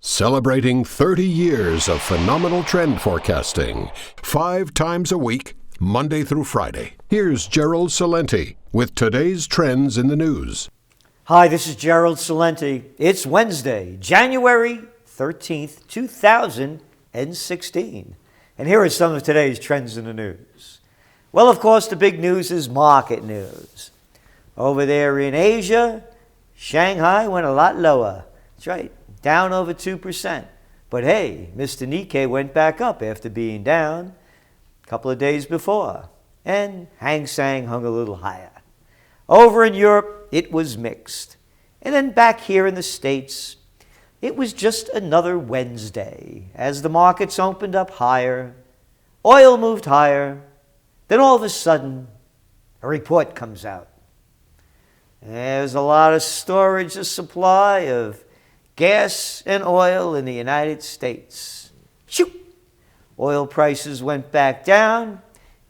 Celebrating 30 years of phenomenal trend forecasting, 5 times a week, Monday through Friday. Here's Gerald Celente with today's trends in the news. Hi, this is Gerald Celente. It's Wednesday, January 13th, 2016. And here are some of today's trends in the news. Well, of course, the big news is market news. Over there in Asia, Shanghai went a lot lower. That's right, down over 2%. But hey, Mr. Nikkei went back up after being down a couple of days before. And Hang Seng hung a little higher. Over in Europe, it was mixed. And then back here in the States, it was just another Wednesday as the markets opened up higher. Oil moved higher. Then all of a sudden, a report comes out. There's a lot of storage of supply of gas and oil in the United States. Shoo! Oil prices went back down.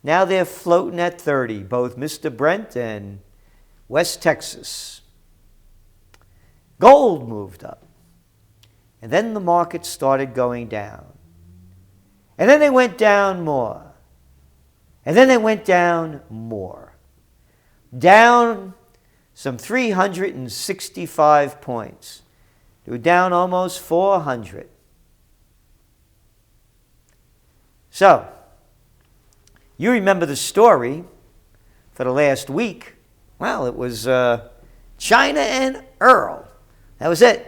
Now they're floating at 30, both Mr. Brent and West Texas. Gold moved up. And then the market started going down. And then they went down more. And then they went down more. Down some 365 points. They were down almost 400. So, you remember the story for the last week. Well, it was China and Earl. That was it.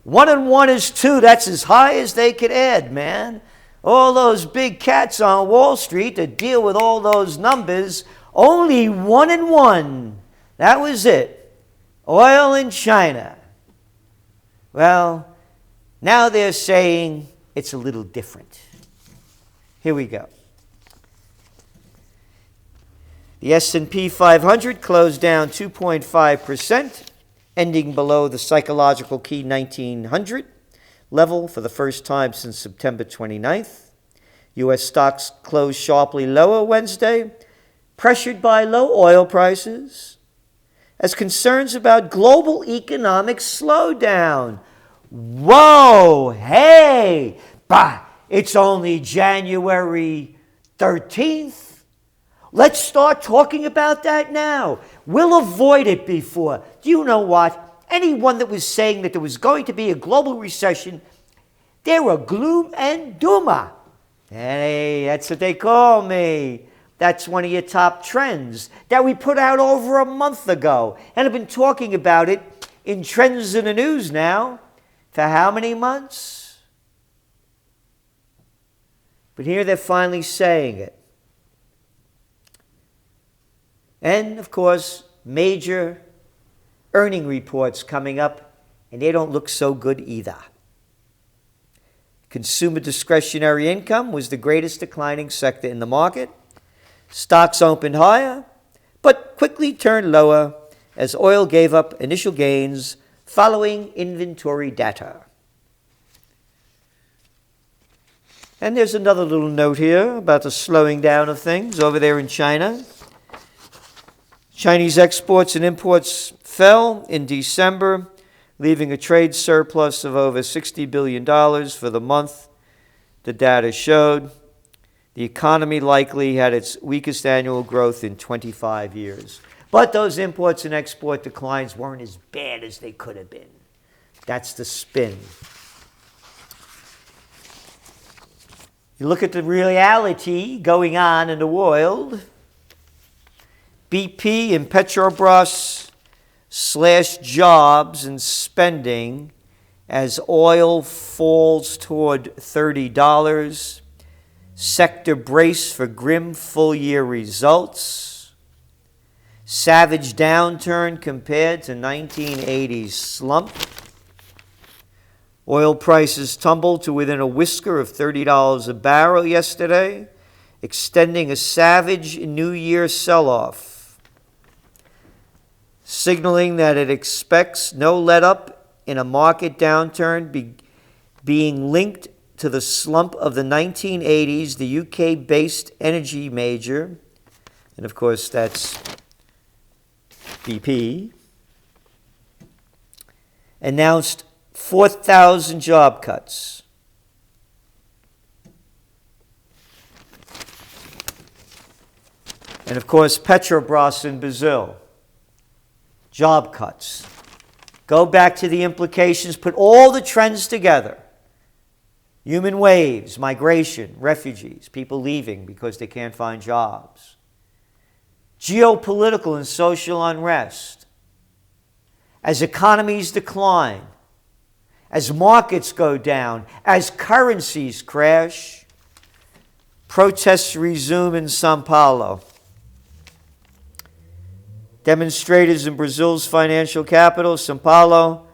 1 and 1 is 2. That's as high as they could add, man. All those big cats on Wall Street that deal with all those numbers, only 1 and 1. That was it. Oil in China. Well, now they're saying it's a little different. Here we go. The S&P 500 closed down 2.5%, ending below the psychological key 1900 level for the first time since September 29th. U.S. stocks closed sharply lower Wednesday, pressured by low oil prices, as concerns about global economic slowdown. Whoa, hey, bah, it's only January 13th. Let's start talking about that now. We'll avoid it before. Do you know what? Anyone that was saying that there was going to be a global recession, they're a gloom and doomer. Hey, that's what they call me. That's one of your top trends that we put out over a month ago. And I've been talking about it in Trends in the News now for how many months? But here they're finally saying it. And, of course, major earning reports coming up, and they don't look so good either. Consumer discretionary income was the greatest declining sector in the market. Stocks opened higher, but quickly turned lower as oil gave up initial gains following inventory data. And there's another little note here about the slowing down of things over there in China. Chinese exports and imports fell in December, leaving a trade surplus of over $60 billion for the month, the data showed. The economy likely had its weakest annual growth in 25 years. But those imports and export declines weren't as bad as they could have been. That's the spin. You look at the reality going on in the world. BP and Petrobras slash jobs and spending as oil falls toward $30. Sector brace for grim full-year results. Savage downturn compared to 1980s slump. Oil prices tumbled to within a whisker of $30 a barrel yesterday, extending a savage New Year sell-off, signaling that it expects no let-up in a market downturn being linked to the slump of the 1980s. The UK-based energy major, and of course that's BP, announced 4,000 job cuts. And of course, Petrobras in Brazil. Job cuts. Go back to the implications, put all the trends together. Human waves, migration, refugees, people leaving because they can't find jobs. Geopolitical and social unrest. As economies decline, as markets go down, as currencies crash, protests resume in Sao Paulo. Demonstrators in Brazil's financial capital, Sao Paulo,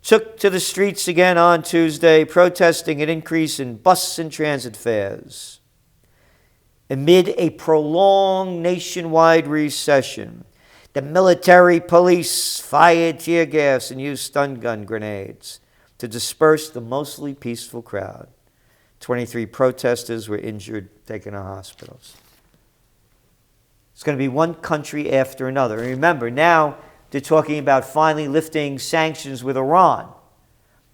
took to the streets again on Tuesday, protesting an increase in bus and transit fares. Amid a prolonged nationwide recession, the military police fired tear gas and used stun gun grenades to disperse the mostly peaceful crowd. 23 protesters were injured, taken to hospitals. It's going to be one country after another. And remember, now they're talking about finally lifting sanctions with Iran.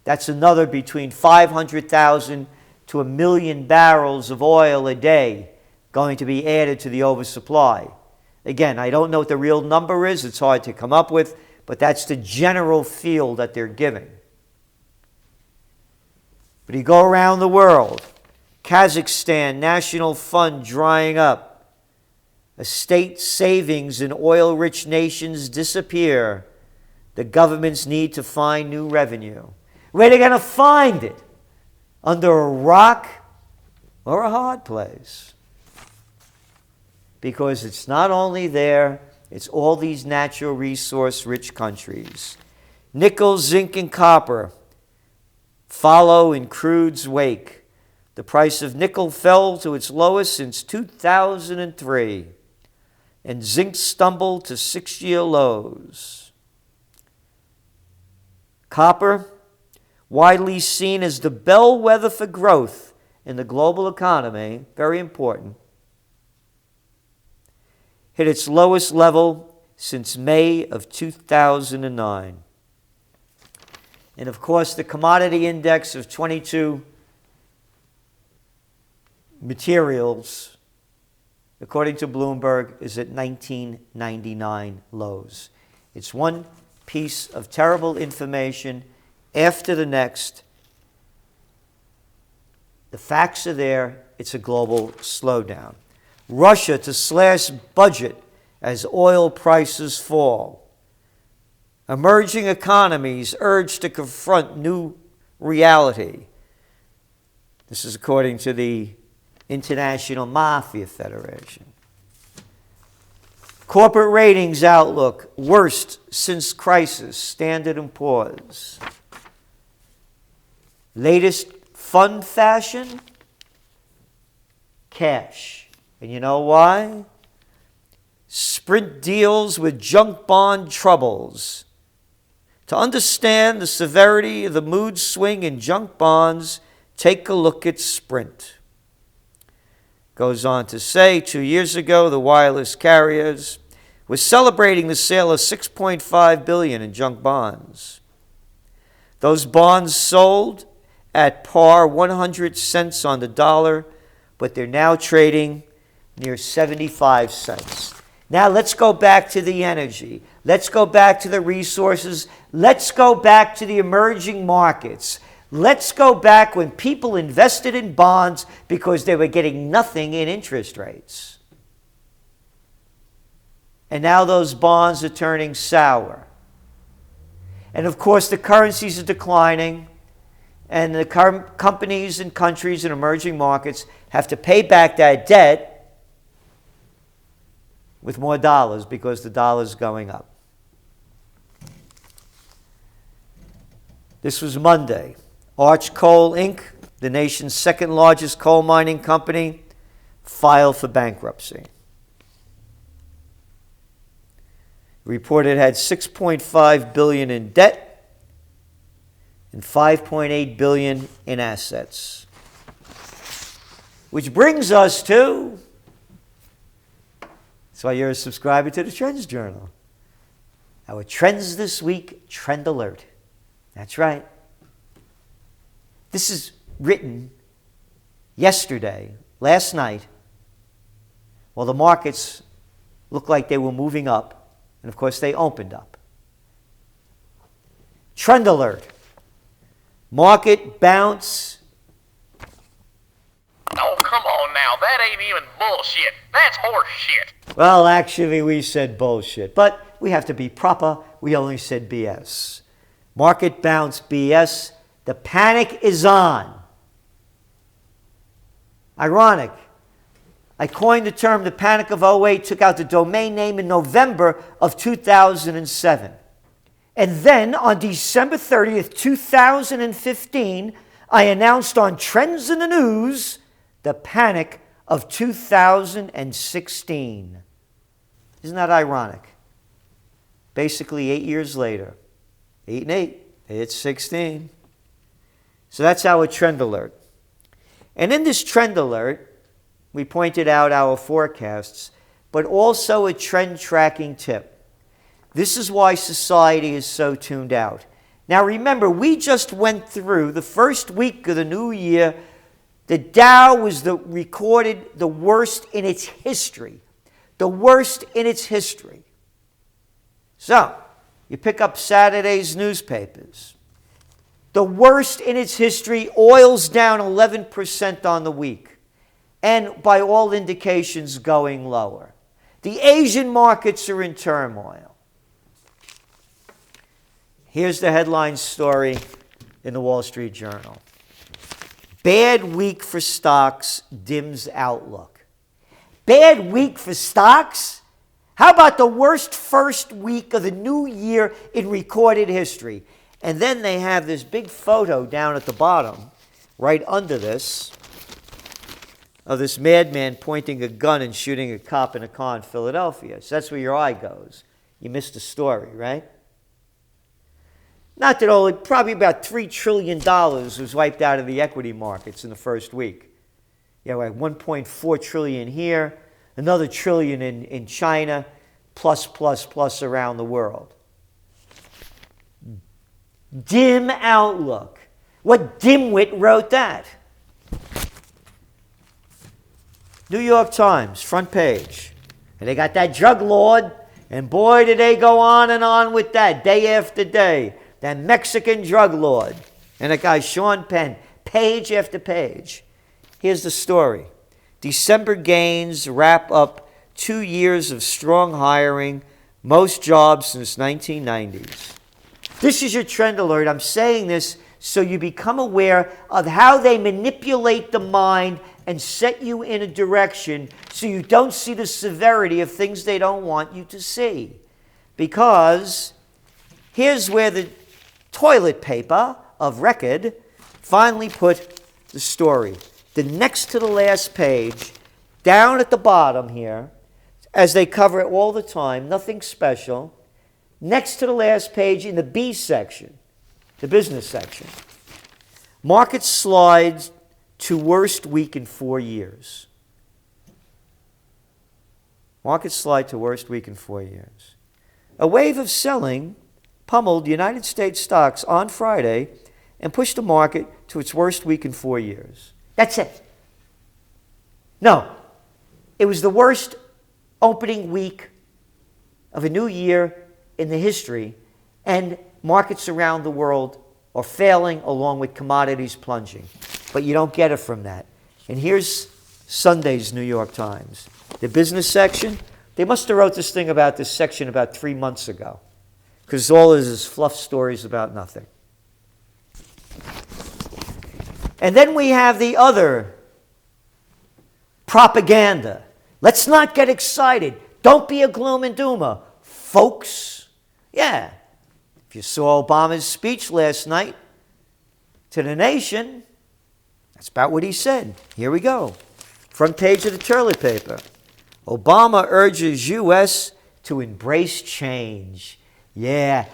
That's another between 500,000 to 1 million barrels of oil a day going to be added to the oversupply. Again, I don't know what the real number is. It's hard to come up with, but that's the general feel that they're giving. But you go around the world, Kazakhstan national fund drying up. Estate savings in oil-rich nations disappear. The governments need to find new revenue. Where are they going to find it? Under a rock or a hard place? Because it's not only there, it's all these natural resource-rich countries. Nickel, zinc, and copper follow in crude's wake. The price of nickel fell to its lowest since 2003. And zinc stumbled to 6-year lows. Copper, widely seen as the bellwether for growth in the global economy, very important, hit its lowest level since May of 2009. And of course, the commodity index of 22 materials, according to Bloomberg, is at 1999 lows. It's one piece of terrible information after the next. The facts are there. It's a global slowdown. Russia to slash budget as oil prices fall. Emerging economies urged to confront new reality. This is according to the International Mafia Federation. Corporate ratings outlook, worst since crisis, Standard & Poor's. Latest fund fashion, cash. And you know why? Sprint deals with junk bond troubles. To understand the severity of the mood swing in junk bonds, take a look at Sprint. Goes on to say, 2 years ago, the wireless carriers were celebrating the sale of $6.5 billion in junk bonds. Those bonds sold at par 100 cents on the dollar, but they're now trading near 75 cents. Now let's go back to the energy. Let's go back to the resources. Let's go back to the emerging markets. Let's go back when people invested in bonds because they were getting nothing in interest rates. And now those bonds are turning sour. And of course, the currencies are declining, and the companies and countries in emerging markets have to pay back that debt with more dollars because the dollar is going up. This was Monday. Arch Coal Inc., the nation's second largest coal mining company, filed for bankruptcy. Reported it had $6.5 billion in debt and $5.8 billion in assets. Which brings us to, that's why you're a subscriber to the TrendsJournal. Our Trends This Week Trend Alert. That's right. This is written yesterday, last night, while the markets looked like they were moving up, and of course they opened up. Trend alert. Market bounce. Oh, come on now. That ain't even bullshit. That's horse shit. Well, actually, we said bullshit, but we have to be proper. We only said BS. Market bounce BS. The panic is on. Ironic. I coined the term the panic of '08, took out the domain name in November of 2007. And then on December 30th, 2015, I announced on Trends in the News the panic of 2016. Isn't that ironic? Basically 8 years later, 8 and 8, it's 16. So that's our trend alert. And in this trend alert, we pointed out our forecasts, but also a trend tracking tip. This is why society is so tuned out. Now remember, we just went through the first week of the new year. The Dow was recorded the worst in its history. The worst in its history. So, you pick up Saturday's newspapers. The worst in its history, oil's down 11% on the week. And by all indications, going lower. The Asian markets are in turmoil. Here's the headline story in the Wall Street Journal. Bad week for stocks dims outlook. Bad week for stocks? How about the worst first week of the new year in recorded history? And then they have this big photo down at the bottom, right under this, of this madman pointing a gun and shooting a cop in a car in Philadelphia. So that's where your eye goes. You missed the story, right? Not that only, probably about $3 trillion was wiped out of the equity markets in the first week. Like 1.4 trillion here, another trillion in China, plus around the world. Dim outlook. What dimwit wrote that? New York Times, front page. And they got that drug lord, and boy, did they go on and on with that day after day. That Mexican drug lord. And that guy, Sean Penn, page after page. Here's the story. December gains wrap up 2 years of strong hiring, most jobs since 1990s. This is your trend alert. I'm saying this so you become aware of how they manipulate the mind and set you in a direction so you don't see the severity of things they don't want you to see. Because here's where the toilet paper of record finally put the story. The next to the last page, down at the bottom here, as they cover it all the time, nothing special. Next to the last page in the B section, the business section, market slides to worst week in 4 years. Markets slide to worst week in 4 years. A wave of selling pummeled United States stocks on Friday and pushed the market to its worst week in 4 years. That's it. No, it was the worst opening week of a new year in the history, and markets around the world are failing along with commodities plunging. But you don't get it from that. And here's Sunday's New York Times. The business section, they must have wrote this thing about this section about 3 months ago, because all it is fluff stories about nothing. And then we have the other propaganda. Let's not get excited. Don't be a gloom and doomer, folks. Yeah, if you saw Obama's speech last night to the nation, that's about what he said. Here we go. Front page of the toilet paper. Obama urges U.S. to embrace change. Yeah.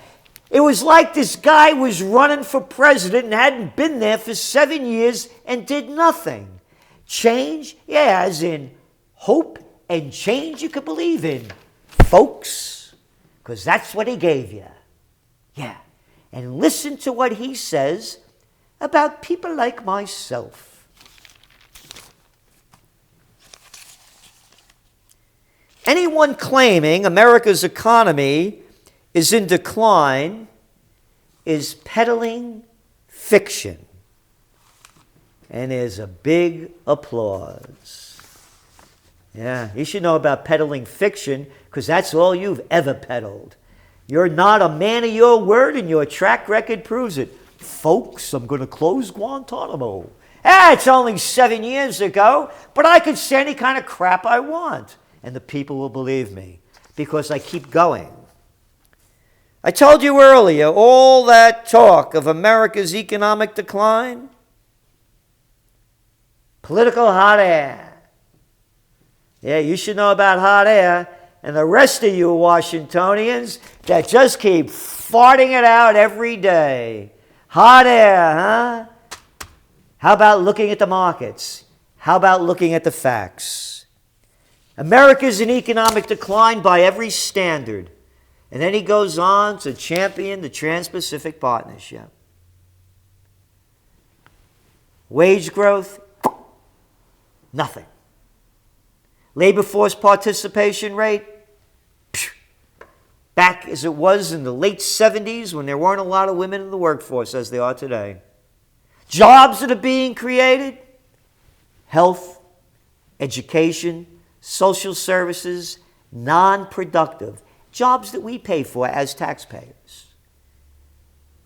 It was like this guy was running for president and hadn't been there for 7 years and did nothing. Change? Yeah, as in hope and change you could believe in, folks. Because that's what he gave you. Yeah. And listen to what he says about people like myself. Anyone claiming America's economy is in decline is peddling fiction. And there's a big applause. Yeah, you should know about peddling fiction because that's all you've ever peddled. You're not a man of your word and your track record proves it. Folks, I'm going to close Guantanamo. It's only 7 years ago, but I can say any kind of crap I want. And the people will believe me because I keep going. I told you earlier, all that talk of America's economic decline, political hot air. Yeah, you should know about hot air. And the rest of you Washingtonians that just keep farting it out every day. Hot air, huh? How about looking at the markets? How about looking at the facts? America's in economic decline by every standard. And then he goes on to champion the Trans-Pacific Partnership. Wage growth, nothing. Labor force participation rate, back as it was in the late 70s when there weren't a lot of women in the workforce as there are today. Jobs that are being created, health, education, social services, non-productive, jobs that we pay for as taxpayers.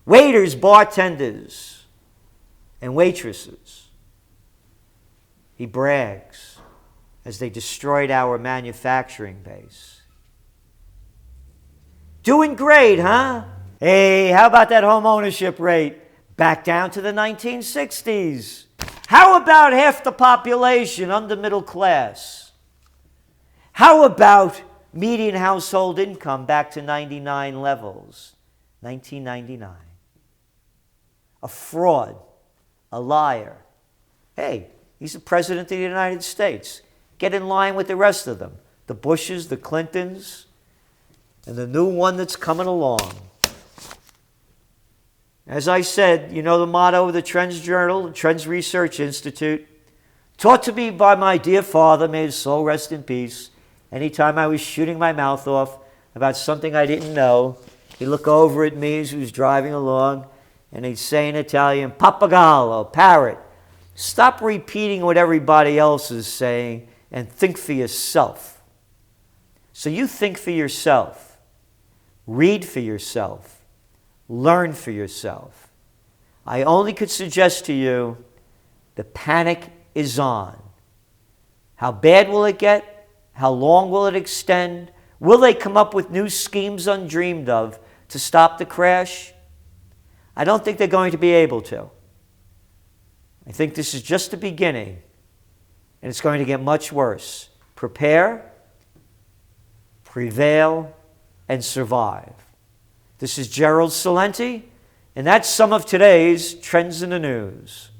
Waiters, bartenders, and waitresses. He brags as they destroyed our manufacturing base. Doing great, huh? Hey, how about that home ownership rate? Back down to the 1960s. How about half the population under middle class? How about median household income back to 99 levels? 1999. A fraud, a liar. Hey, he's the president of the United States. Get in line with the rest of them. The Bushes, the Clintons, and the new one that's coming along. As I said, you know the motto of the TrendsJournal, the TrendsResearchInstitute, taught to me by my dear father, may his soul rest in peace. Anytime I was shooting my mouth off about something I didn't know, he'd look over at me as he was driving along, and he'd say in Italian, "Pappagallo, parrot, stop repeating what everybody else is saying and think for yourself." So you think for yourself, read for yourself, learn for yourself. I only could suggest to you, the panic is on. How bad will it get? How long will it extend? Will they come up with new schemes undreamed of to stop the crash? I don't think they're going to be able to. I think this is just the beginning, and it's going to get much worse. Prepare, prevail, and survive. This is Gerald Celente, and that's some of today's Trends in the News.